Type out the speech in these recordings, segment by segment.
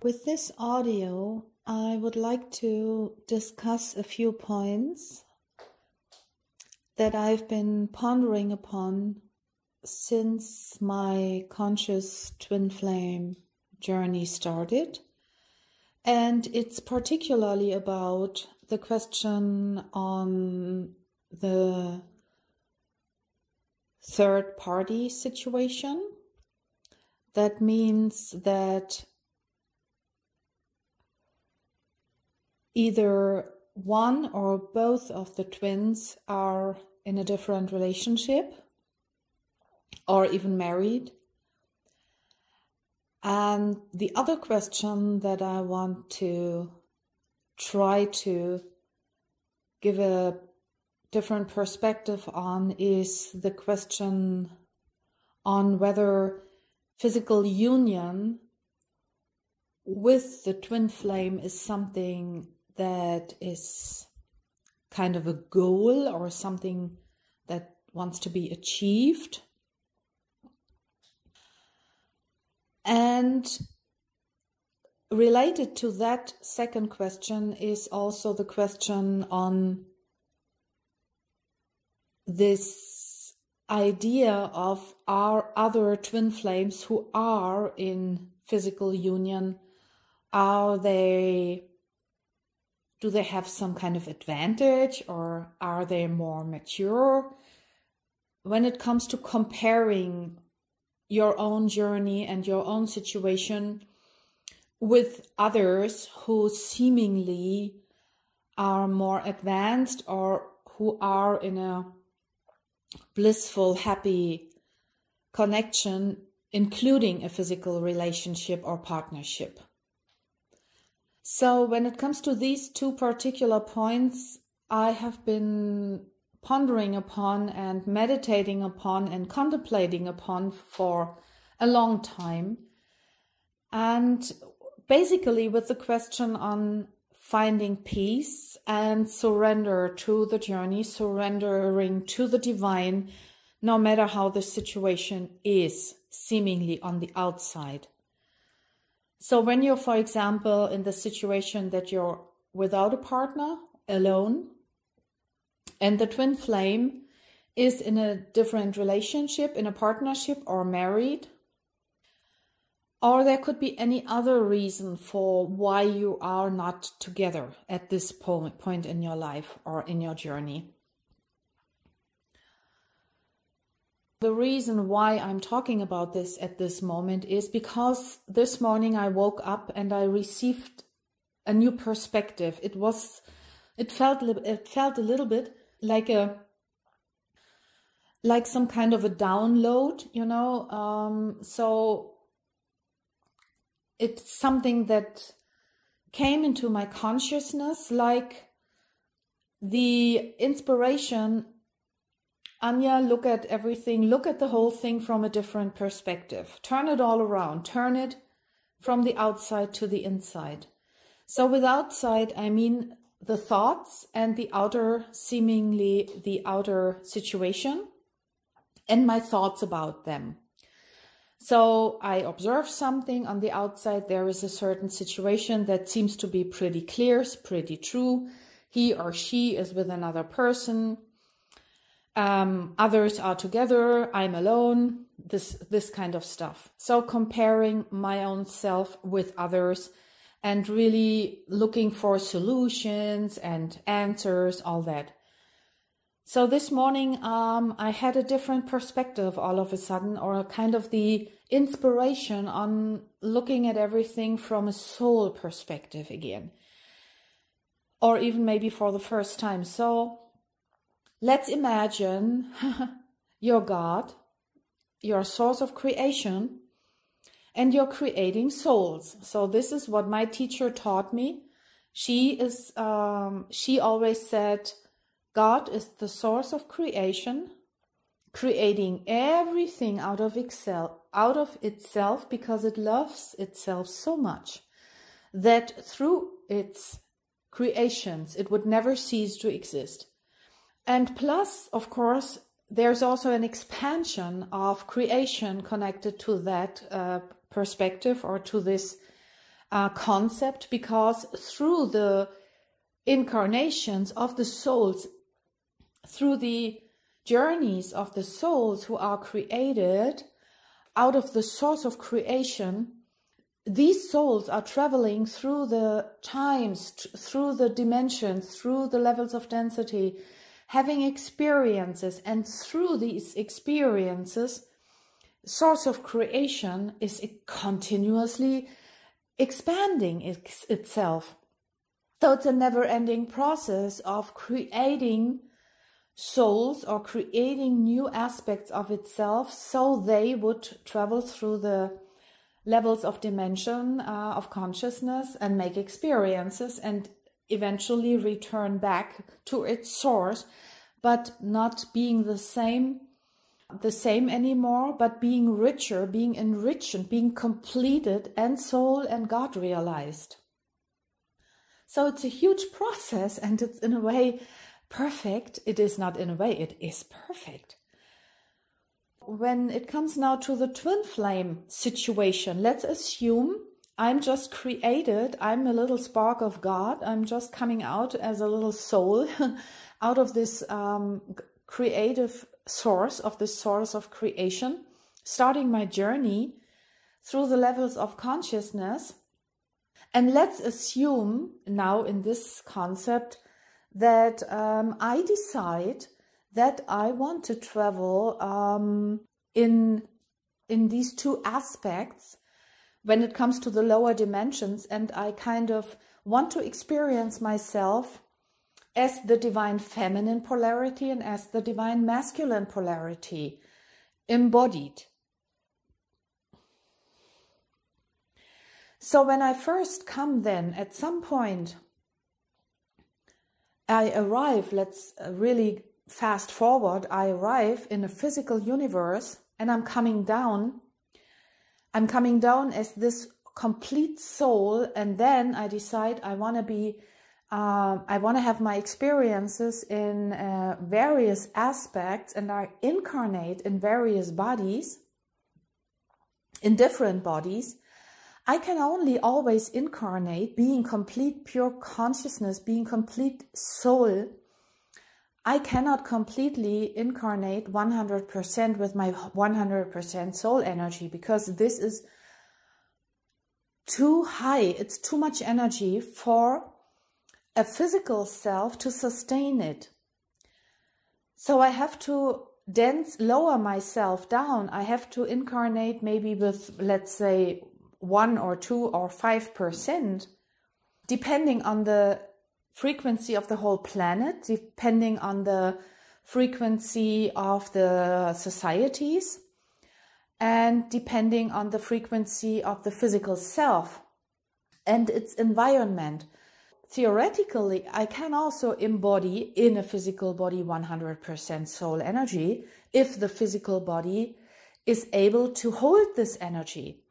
With this audio, I would like to discuss a few points that I've been pondering upon since my conscious twin flame journey started. And it's particularly about the question on the third party situation. That means that either one or both of the twins are in a different relationship or even married. And the other question that I want to try to give a different perspective on is the question on whether physical union with the twin flame is something that is kind of a goal or something that wants to be achieved. And related to that second question is also the question on this idea of our other twin flames who are in physical union. Do they have some kind of advantage, or are they more mature? When it comes to comparing your own journey and your own situation with others who seemingly are more advanced or who are in a blissful, happy connection, including a physical relationship or partnership. So when it comes to these two particular points, I have been pondering upon and meditating upon and contemplating upon for a long time. And basically with the question on finding peace and surrender to the journey, surrendering to the divine, no matter how the situation is seemingly on the outside. So when you're, for example, in the situation that you're without a partner, alone, and the twin flame is in a different relationship, in a partnership or married, or there could be any other reason for why you are not together at this point in your life or in your journey. The reason why I'm talking about this at this moment is because this morning I woke up and I received a new perspective. It felt a little bit like some kind of a download, so it's something that came into my consciousness, like the inspiration. Anja, look at everything, look at the whole thing from a different perspective. Turn it all around, turn it from the outside to the inside. So with outside, I mean the thoughts and the outer, seemingly the outer situation and my thoughts about them. So I observe something on the outside. There is a certain situation that seems to be pretty clear, pretty true. He or she is with another person. Others are together, I'm alone, this kind of stuff. So comparing my own self with others and really looking for solutions and answers, all that. So this morning, I had a different perspective all of a sudden, or kind of the inspiration on looking at everything from a soul perspective again, or even maybe for the first time. So let's imagine your God, your source of creation, and you're creating souls. So this is what my teacher taught me. She always said, God is the source of creation, creating everything out of itself because it loves itself so much that through its creations it would never cease to exist. And plus, of course, there's also an expansion of creation connected to that perspective or to this concept, because through the incarnations of the souls, through the journeys of the souls who are created out of the source of creation, these souls are traveling through the times, through the dimensions, through the levels of density, having experiences, and through these experiences, source of creation is continuously expanding itself. So it's a never-ending process of creating souls or creating new aspects of itself, so they would travel through the levels of dimension of consciousness and make experiences and eventually return back to its source, but not being the same anymore, but being richer, being enriched, being completed and soul and God realized. So it's a huge process, and it's in a way perfect. It is not in a way, it is perfect. When it comes now to the twin flame situation, let's assume I'm just created, I'm a little spark of God, I'm just coming out as a little soul out of this creative source, of this source of creation, starting my journey through the levels of consciousness. And let's assume now in this concept that I decide that I want to travel in these two aspects when it comes to the lower dimensions, and I kind of want to experience myself as the divine feminine polarity and as the divine masculine polarity embodied. So when I first come, then at some point I arrive, let's really fast forward, I arrive in a physical universe, and I'm coming down as this complete soul, and then I decide I want to have my experiences in various aspects, and I incarnate in various bodies, in different bodies. I can only always incarnate being complete pure consciousness, being complete soul. I cannot completely incarnate 100% with my 100% soul energy, because this is too high. It's too much energy for a physical self to sustain it. So I have to lower myself down. I have to incarnate maybe with, let's say, 1 or 2 or 5%, depending on the frequency of the whole planet, depending on the frequency of the societies, and depending on the frequency of the physical self and its environment. Theoretically, I can also embody in a physical body 100% soul energy if the physical body is able to hold this energy.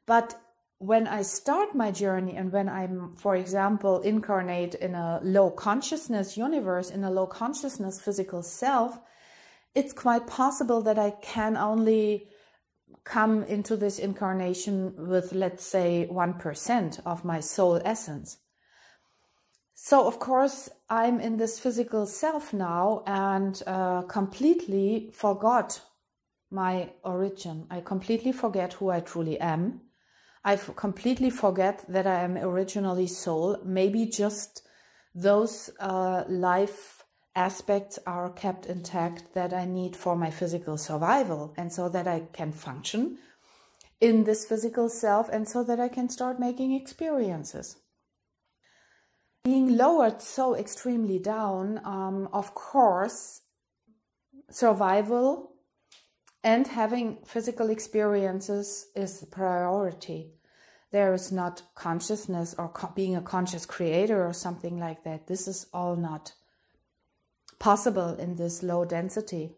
But when I start my journey, and when I'm, for example, incarnate in a low consciousness universe, in a low consciousness physical self, it's quite possible that I can only come into this incarnation with, let's say, 1% of my soul essence. So, of course, I'm in this physical self now, and completely forgot my origin. I completely forget who I truly am. I completely forget that I am originally soul. Maybe just those life aspects are kept intact that I need for my physical survival, and so that I can function in this physical self, and so that I can start making experiences. Being lowered so extremely down, of course, survival and having physical experiences is the priority. There is not consciousness or being a conscious creator or something like that. This is all not possible in this low density.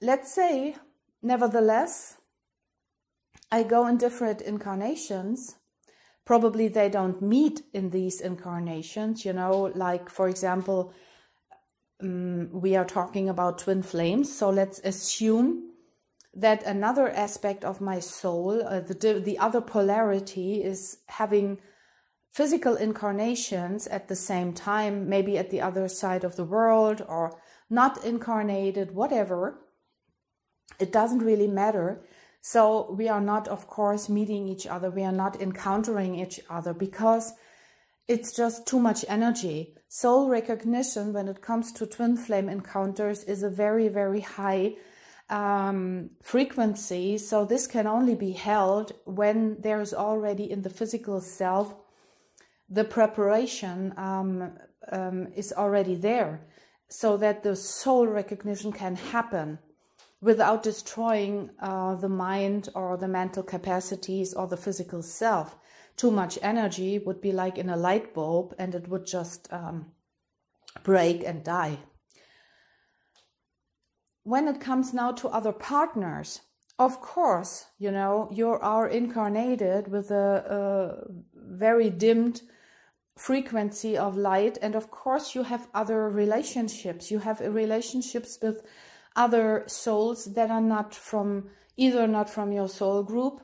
Let's say, nevertheless, I go in different incarnations. Probably they don't meet in these incarnations, like, for example, we are talking about twin flames. So let's assume that another aspect of my soul, the other polarity, is having physical incarnations at the same time, maybe at the other side of the world or not incarnated, whatever. It doesn't really matter. So we are not, of course, meeting each other. We are not encountering each other because it's just too much energy. Soul recognition, when it comes to twin flame encounters, is a very, very high frequency. So this can only be held when there's already in the physical self, the preparation is already there, so that the soul recognition can happen without destroying the mind or the mental capacities or the physical self. Too much energy would be like in a light bulb, and it would just break and die. When it comes now to other partners, of course, you are incarnated with a very dimmed frequency of light, and of course you have other relationships. You have relationships with other souls that are not from your soul group,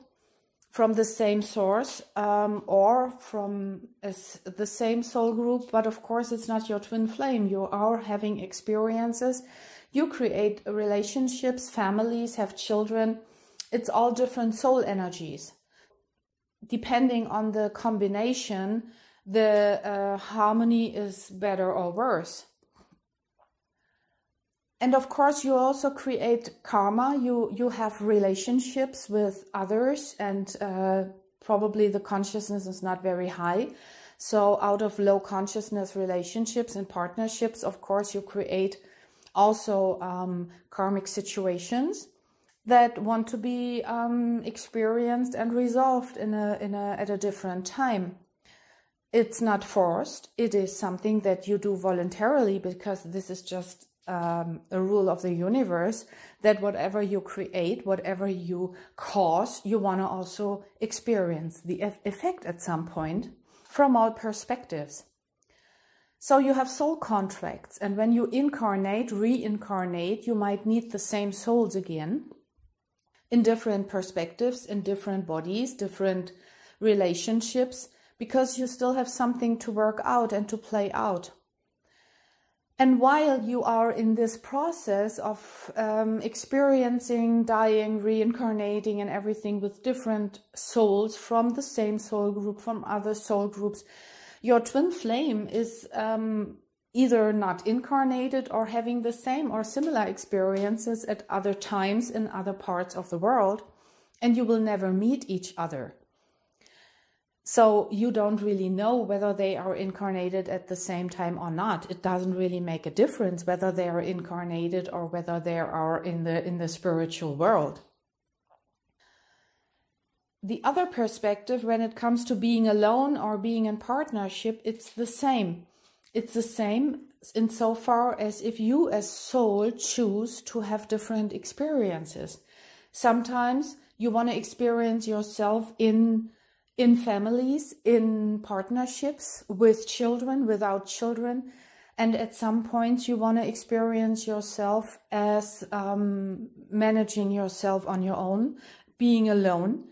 from the same source, or from the same soul group, but of course it's not your twin flame. You are having experiences. You create relationships, families, have children. It's all different soul energies. Depending on the combination, the harmony is better or worse. And of course, you also create karma. You have relationships with others, and probably the consciousness is not very high. So out of low consciousness relationships and partnerships, of course, you create also karmic situations that want to be experienced and resolved at a different time. It's not forced. It is something that you do voluntarily, because this is just a rule of the universe, that whatever you create, whatever you cause, you want to also experience the effect at some point from all perspectives. So you have soul contracts, and when you reincarnate, you might meet the same souls again in different perspectives, in different bodies, different relationships, because you still have something to work out and to play out. And while you are in this process of experiencing, dying, reincarnating and everything with different souls from the same soul group, from other soul groups, your twin flame is either not incarnated or having the same or similar experiences at other times in other parts of the world, and you will never meet each other. So you don't really know whether they are incarnated at the same time or not. It doesn't really make a difference whether they are incarnated or whether they are in the spiritual world. The other perspective, when it comes to being alone or being in partnership, it's the same. It's the same insofar as if you as soul choose to have different experiences. Sometimes you want to experience yourself in families, in partnerships, with children, without children. And at some point you want to experience yourself as managing yourself on your own, being alone,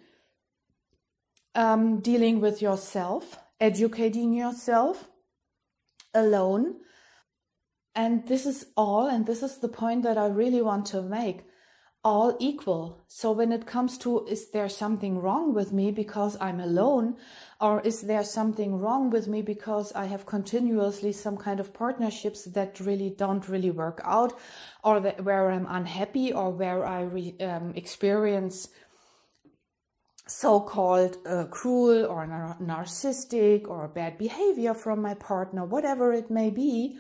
dealing with yourself, educating yourself alone. And this is the point that I really want to make, all equal. So when it comes to, is there something wrong with me because I'm alone, or is there something wrong with me because I have continuously some kind of partnerships that really don't really work out, or where I'm unhappy, or where I experience so-called cruel or narcissistic or bad behavior from my partner, whatever it may be,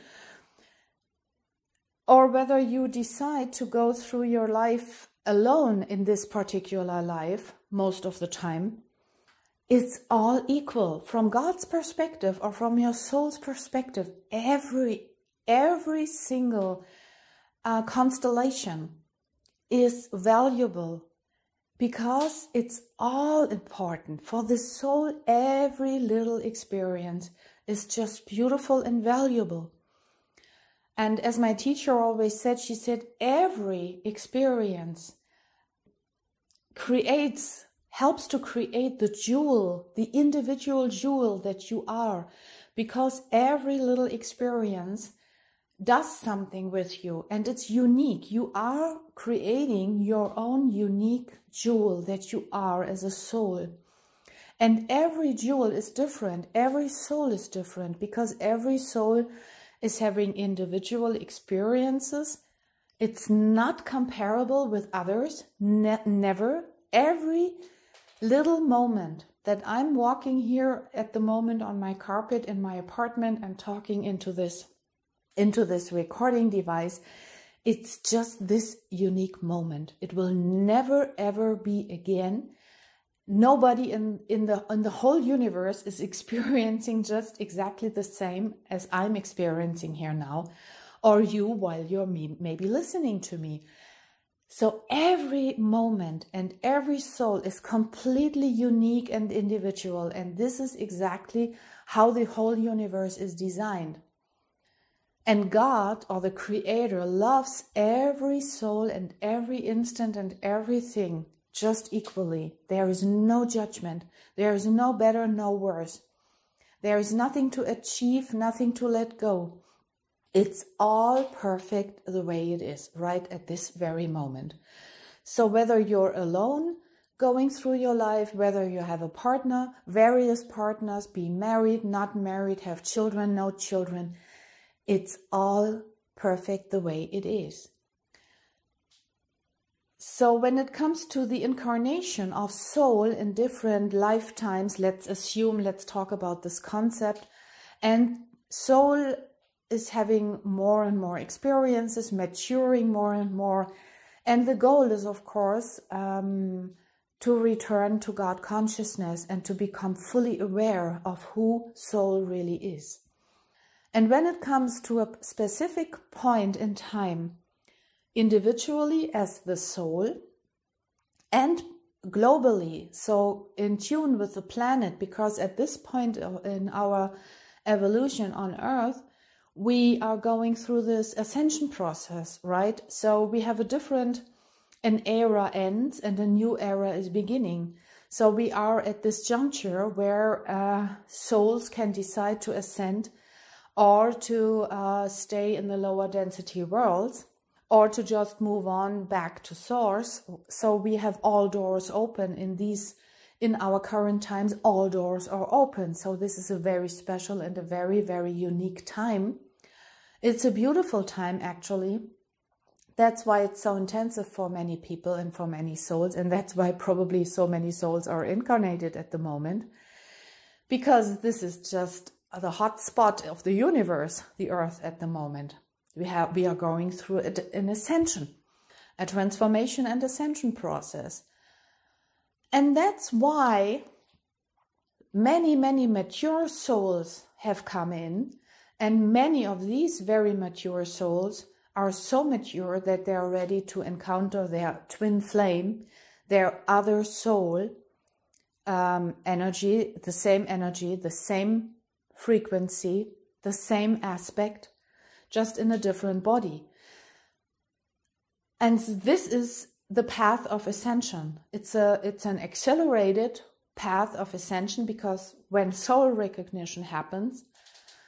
or whether you decide to go through your life alone in this particular life most of the time, it's all equal from God's perspective or from your soul's perspective. Every single constellation is valuable, because it's all important for the soul. Every little experience is just beautiful and valuable. And as my teacher always said, she said, every experience helps to create the jewel, the individual jewel that you are, because every little experience does something with you and it's unique. You are creating your own unique jewel that you are as a soul. And every jewel is different. Every soul is different because every soul is having individual experiences. It's not comparable with others. Never. Every little moment that I'm walking here at the moment on my carpet in my apartment and talking into this recording device, it's just this unique moment. It will never ever be again. Nobody in the whole universe is experiencing just exactly the same as I'm experiencing here now, or you while you're maybe listening to me. So every moment and every soul is completely unique and individual, and this is exactly how the whole universe is designed. And God, or the Creator, loves every soul and every instant and everything just equally. There is no judgment. There is no better, no worse. There is nothing to achieve, nothing to let go. It's all perfect the way it is, right at this very moment. So whether you're alone going through your life, whether you have a partner, various partners, be married, not married, have children, no children, it's all perfect the way it is. So when it comes to the incarnation of soul in different lifetimes, let's talk about this concept. And soul is having more and more experiences, maturing more and more. And the goal is, of course, to return to God consciousness and to become fully aware of who soul really is. And when it comes to a specific point in time, individually as the soul and globally, so in tune with the planet, because at this point in our evolution on Earth, we are going through this ascension process, right? So we have an era ends and a new era is beginning. So we are at this juncture where souls can decide to ascend or to stay in the lower density worlds, or to just move on back to source. So we have all doors open in our current times, all doors are open. So this is a very special and a very, very unique time. It's a beautiful time, actually. That's why it's so intensive for many people and for many souls. And that's why probably so many souls are incarnated at the moment, because this is just the hot spot of the universe, the Earth at the moment. We are going through an ascension, a transformation and ascension process. And that's why many, many mature souls have come in, and many of these very mature souls are so mature that they are ready to encounter their twin flame, their other soul energy, the same frequency, the same aspect, just in a different body. And this is the path of ascension. It's an accelerated path of ascension, because when soul recognition happens,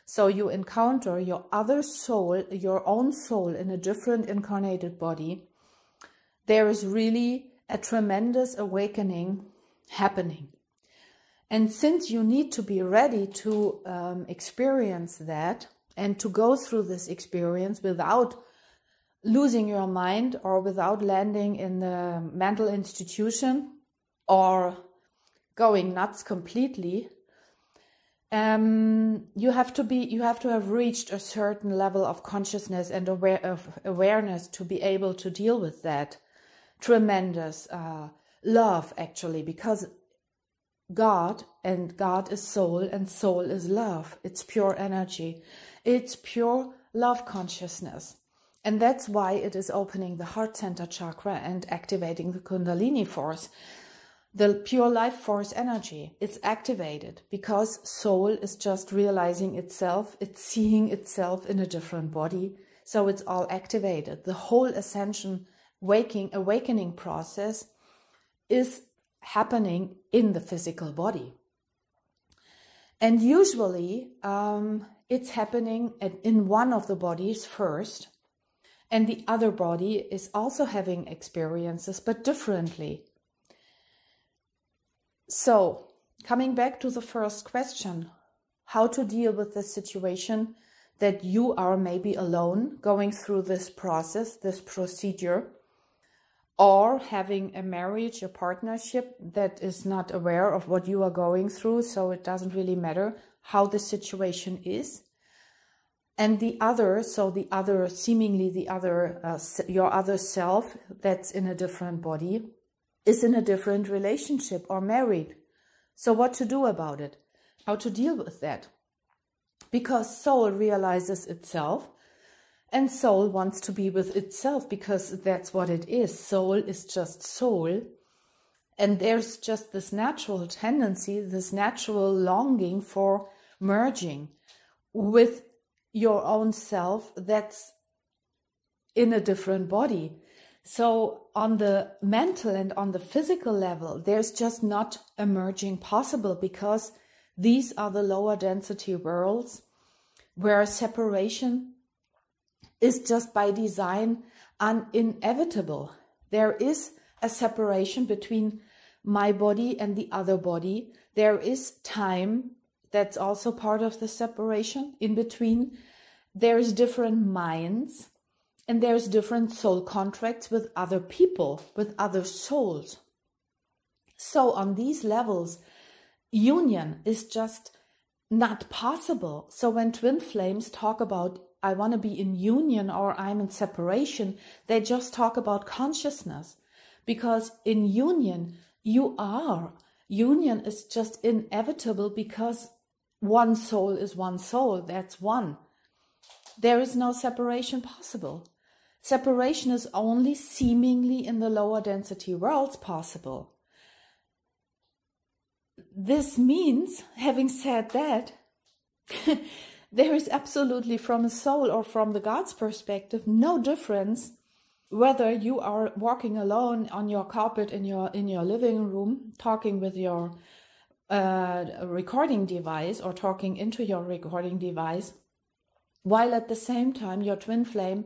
so you encounter your other soul, your own soul in a different incarnated body, there is really a tremendous awakening happening. And since you need to be ready to experience that and to go through this experience without losing your mind or without landing in the mental institution or going nuts completely, you have to have reached a certain level of consciousness and awareness to be able to deal with that tremendous love, actually, because God is soul, and soul is love. It's pure energy. It's pure love consciousness. And that's why it is opening the heart center chakra and activating the Kundalini force, the pure life force energy. It's activated because soul is just realizing itself. It's seeing itself in a different body. So it's all activated. The whole ascension, awakening process is happening in the physical body. And usually it's happening in one of the bodies first, and the other body is also having experiences, but differently. So, coming back to the first question, how to deal with the situation that you are maybe alone going through this process, this procedure, or having a marriage, a partnership that is not aware of what you are going through, so it doesn't really matter how the situation is. And the other, so the other, seemingly the other, your other self that's in a different body, is in a different relationship or married. So what to do about it? How to deal with that? Because soul realizes itself, and soul wants to be with itself because that's what it is. Soul is just soul. And there's just this natural tendency, this natural longing for merging with your own self that's in a different body. So on the mental and on the physical level, there's just not a merging possible, because these are the lower density worlds where separation is just by design inevitable. There is a separation between my body and the other body. There is time that's also part of the separation in between. There's different minds, and there's different soul contracts with other people, with other souls. So on these levels, union is just not possible. So when twin flames talk about, I want to be in union or I'm in separation, they just talk about consciousness. Because in union, you are. Union is just inevitable because one soul is one soul. That's one. There is no separation possible. Separation is only seemingly in the lower density worlds possible. This means, having said that, there is absolutely, from a soul or from the God's perspective, no difference whether you are walking alone on your carpet in your living room, talking with your recording device or talking into your recording device, while at the same time your twin flame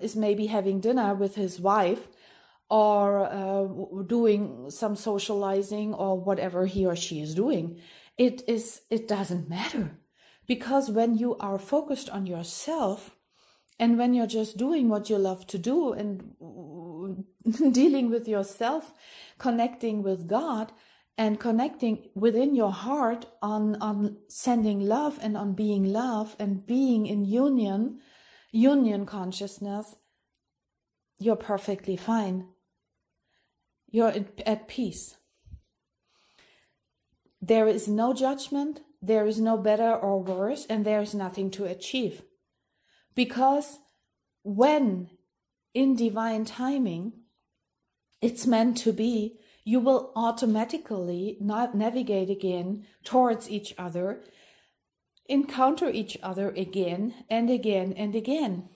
is maybe having dinner with his wife or doing some socializing or whatever he or she is doing. It doesn't matter, because when you are focused on yourself and when you're just doing what you love to do and dealing with yourself, connecting with God and connecting within your heart on sending love and on being love and being in union consciousness, you're perfectly fine. You're at peace. There is no judgment, there is no better or worse, and there is nothing to achieve. Because when in divine timing it's meant to be, you will automatically not navigate again towards each other, encounter each other again and again and again.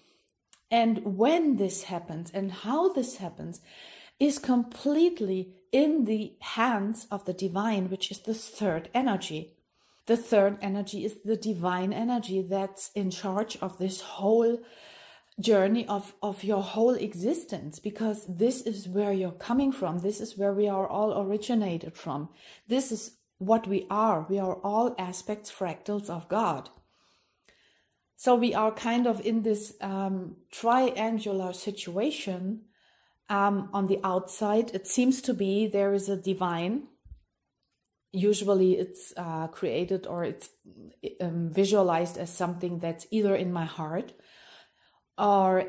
And when this happens and how this happens is completely in the hands of the divine, which is the third energy. The third energy is the divine energy that's in charge of this whole journey of your whole existence, because this is where you're coming from. This is where we are all originated from. This is what we are. We are all aspects, fractals of God. So we are kind of in this triangular situation. On the outside, it seems to be there is a divine. Usually it's created or it's visualized as something that's either in my heart or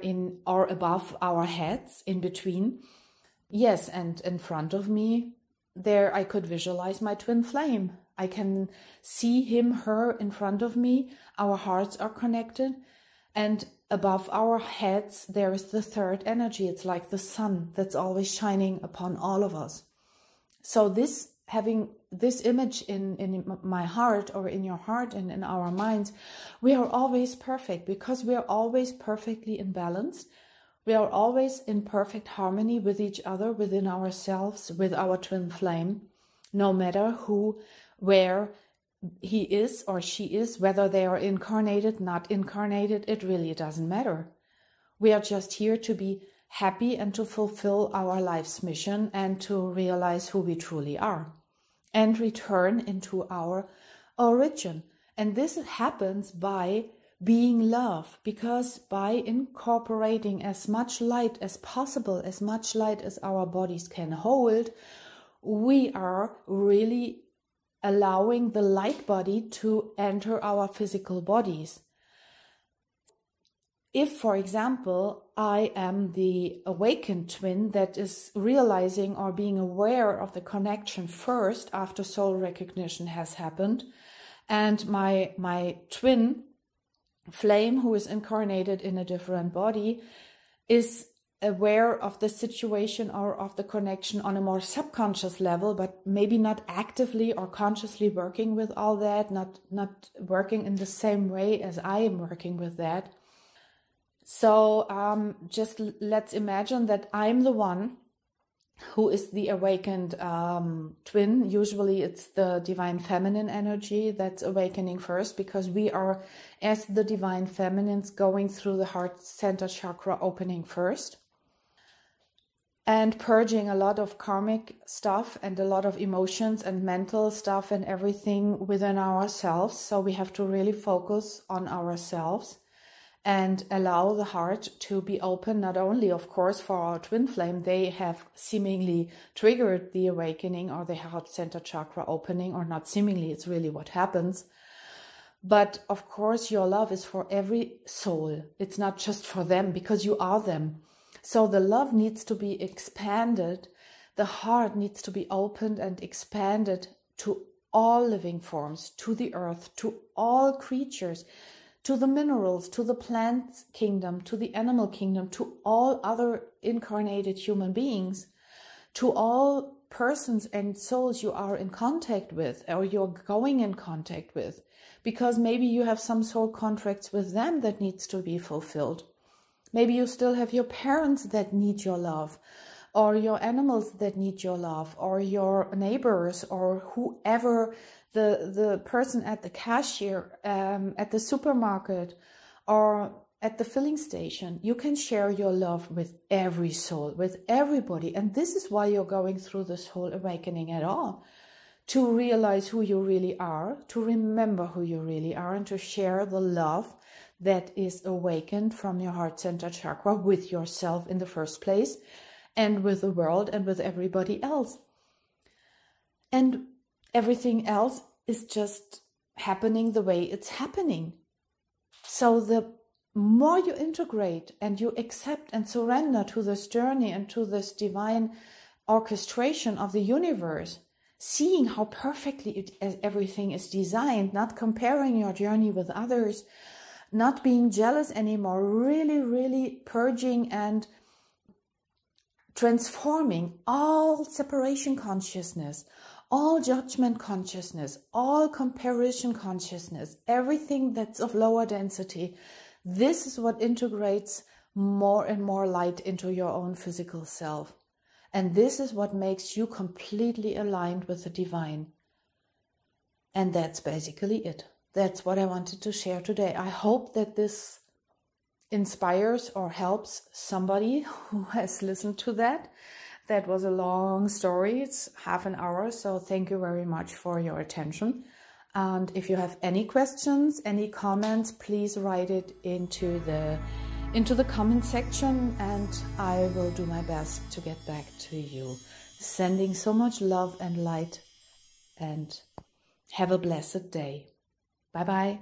above our heads, in between. Yes, and in front of me, there I could visualize my twin flame. I can see him, her in front of me. Our hearts are connected. And above our heads, there is the third energy. It's like the sun that's always shining upon all of us. So having this image in my heart or in your heart and in our minds, we are always perfect because we are always perfectly in balance. We are always in perfect harmony with each other, within ourselves, with our twin flame, no matter who, where he is or she is, whether they are incarnated, not incarnated, it really doesn't matter. We are just here to be happy and to fulfill our life's mission and to realize who we truly are and return into our origin. And this happens by being love, because by incorporating as much light as possible, as much light as our bodies can hold, we are really allowing the light body to enter our physical bodies. If, for example, I am the awakened twin that is realizing or being aware of the connection first after soul recognition has happened, and my twin flame, who is incarnated in a different body, is aware of the situation or of the connection on a more subconscious level, but maybe not actively or consciously working with all that, not working in the same way as I am working with that. So just let's imagine that I'm the one who is the awakened twin. Usually it's the divine feminine energy that's awakening first, because we are, as the divine feminines, going through the heart center chakra opening first and purging a lot of karmic stuff and a lot of emotions and mental stuff and everything within ourselves. So we have to really focus on ourselves and allow the heart to be open, not only, of course, for our twin flame. They have seemingly triggered the awakening or the heart center chakra opening, or not seemingly, it's really what happens. But of course, your love is for every soul. It's not just for them, because you are them. So the love needs to be expanded. The heart needs to be opened and expanded to all living forms, to the earth, to all creatures, to the minerals, to the plant kingdom, to the animal kingdom, to all other incarnated human beings, to all persons and souls you are in contact with or you're going in contact with, because maybe you have some soul contracts with them that needs to be fulfilled. Maybe you still have your parents that need your love, or your animals that need your love, or your neighbors, or whoever, the person at the cashier, at the supermarket, or at the filling station. You can share your love with every soul, with everybody. And this is why you're going through this whole awakening at all. To realize who you really are, to remember who you really are, and to share the love that is awakened from your heart center chakra with yourself in the first place, and with the world and with everybody else. And everything else is just happening the way it's happening. So the more you integrate and you accept and surrender to this journey and to this divine orchestration of the universe, seeing how perfectly everything is designed, not comparing your journey with others, not being jealous anymore, really, really purging and transforming all separation consciousness, all judgment consciousness, all comparison consciousness, everything that's of lower density. This is what integrates more and more light into your own physical self. And this is what makes you completely aligned with the divine. And that's basically it. That's what I wanted to share today. I hope that this inspires or helps somebody who has listened to that. That was a long story. It's half an hour. So thank you very much for your attention. And if you have any questions, any comments, please write it into the comment section, and I will do my best to get back to you. Sending so much love and light, and have a blessed day. Bye-bye.